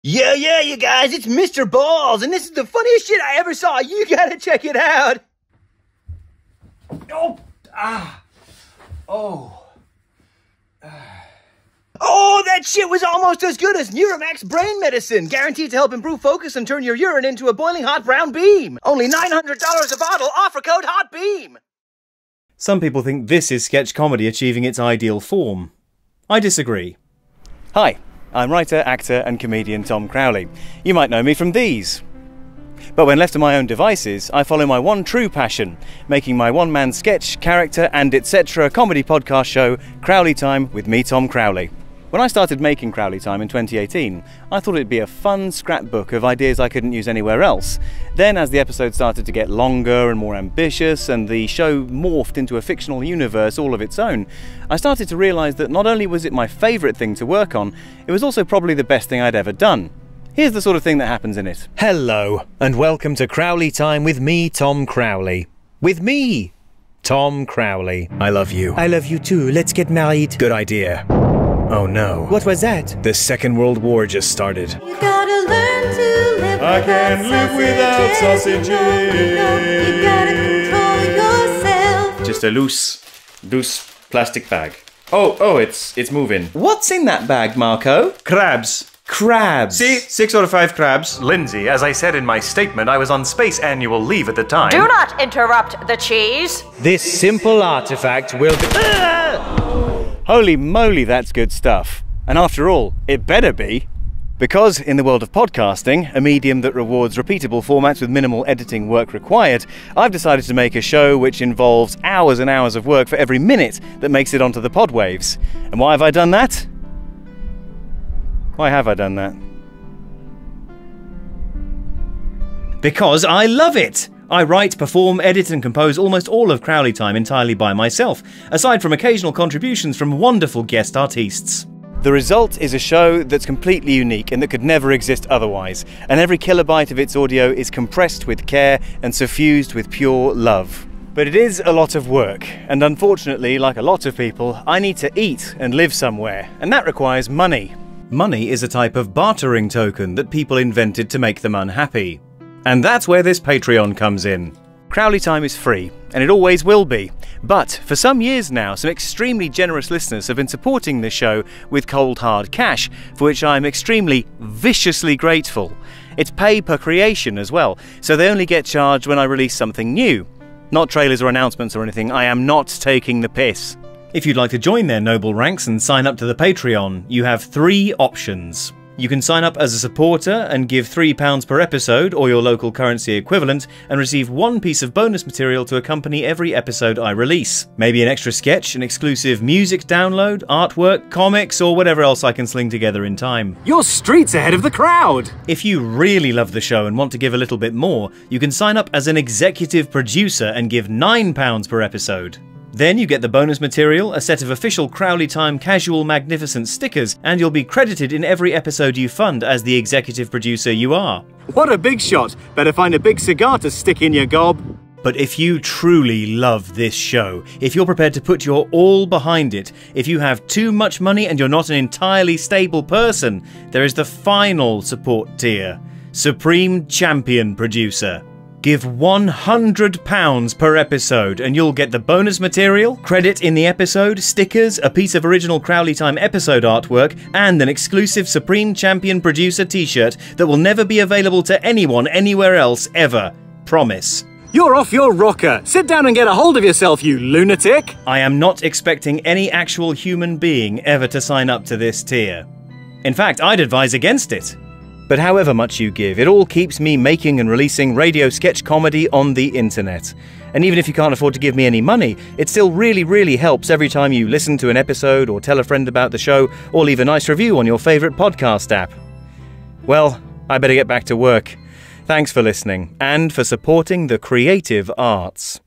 Yeah, you guys, it's Mr. Balls, and this is the funniest shit I ever saw. You gotta check it out. Oh, that shit was almost as good as Neuramax brain medicine, guaranteed to help improve focus and turn your urine into a boiling hot brown beam. Only $900 a bottle, offer code HOTBEAM. Some people think this is sketch comedy achieving its ideal form. I disagree. Hi, I'm writer, actor and comedian Tom Crowley. You might know me from these. But when left to my own devices, I follow my one true passion, making my one-man sketch, character and etc. comedy podcast show, Crowley Time, with me, Tom Crowley. When I started making Crowley Time in 2018, I thought it'd be a fun scrapbook of ideas I couldn't use anywhere else. Then, as the episodes started to get longer and more ambitious, and the show morphed into a fictional universe all of its own, I started to realise that not only was it my favourite thing to work on, it was also probably the best thing I'd ever done. Here's the sort of thing that happens in it. Hello, and welcome to Crowley Time with me, Tom Crowley. With me, Tom Crowley. I love you. I love you too. Let's get married. Good idea. Oh no. What was that? The Second World War just started. You gotta learn to live I can't live without sausages. You gotta control yourself. Just a loose plastic bag. Oh, it's moving. What's in that bag, Marco? Crabs. Crabs. See, 6 out of 5 crabs. Lindsay, as I said in my statement, I was on space annual leave at the time. Do not interrupt the cheese. This simple artifact will be... Holy moly, that's good stuff. And after all, it better be. Because in the world of podcasting, a medium that rewards repeatable formats with minimal editing work required, I've decided to make a show which involves hours and hours of work for every minute that makes it onto the pod waves. And why have I done that? Why have I done that? Because I love it! I write, perform, edit and compose almost all of Crowley Time entirely by myself, aside from occasional contributions from wonderful guest artistes. The result is a show that's completely unique and that could never exist otherwise, and every kilobyte of its audio is compressed with care and suffused with pure love. But it is a lot of work, and unfortunately, like a lot of people, I need to eat and live somewhere, and that requires money. Money is a type of bartering token that people invented to make them unhappy. And that's where this Patreon comes in. Crowley Time is free, and it always will be. But for some years now, some extremely generous listeners have been supporting this show with cold hard cash, for which I'm extremely viciously grateful. It's pay per creation as well, so they only get charged when I release something new. Not trailers or announcements or anything, I am not taking the piss. If you'd like to join their noble ranks and sign up to the Patreon, you have 3 options. You can sign up as a supporter and give £3 per episode, or your local currency equivalent, and receive 1 piece of bonus material to accompany every episode I release. Maybe an extra sketch, an exclusive music download, artwork, comics, or whatever else I can sling together in time. You're streets ahead of the crowd! If you really love the show and want to give a little bit more, you can sign up as an executive producer and give £9 per episode. Then you get the bonus material, a set of official Crowley Time Casual Magnificent stickers, and you'll be credited in every episode you fund as the executive producer you are. What a big shot! Better find a big cigar to stick in your gob. But if you truly love this show, if you're prepared to put your all behind it, if you have too much money and you're not an entirely stable person, there is the final support tier, Supreme Champion Producer. Give £100 per episode and you'll get the bonus material, credit in the episode, stickers, a piece of original Crowley Time episode artwork, and an exclusive Supreme Champion Producer t-shirt that will never be available to anyone anywhere else ever. Promise. You're off your rocker! Sit down and get a hold of yourself, you lunatic! I am not expecting any actual human being ever to sign up to this tier. In fact, I'd advise against it. But however much you give, it all keeps me making and releasing radio sketch comedy on the internet. And even if you can't afford to give me any money, it still really helps every time you listen to an episode or tell a friend about the show or leave a nice review on your favourite podcast app. Well, I better get back to work. Thanks for listening and for supporting the creative arts.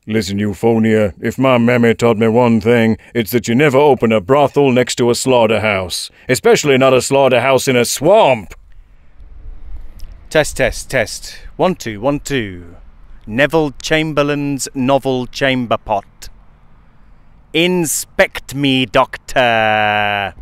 Listen, Euphonia, if my mammy taught me one thing, it's that you never open a brothel next to a slaughterhouse. Especially not a slaughterhouse in a swamp. Test. 1 2 1 2. Neville Chamberlain's novel chamber pot. Inspect me, doctor.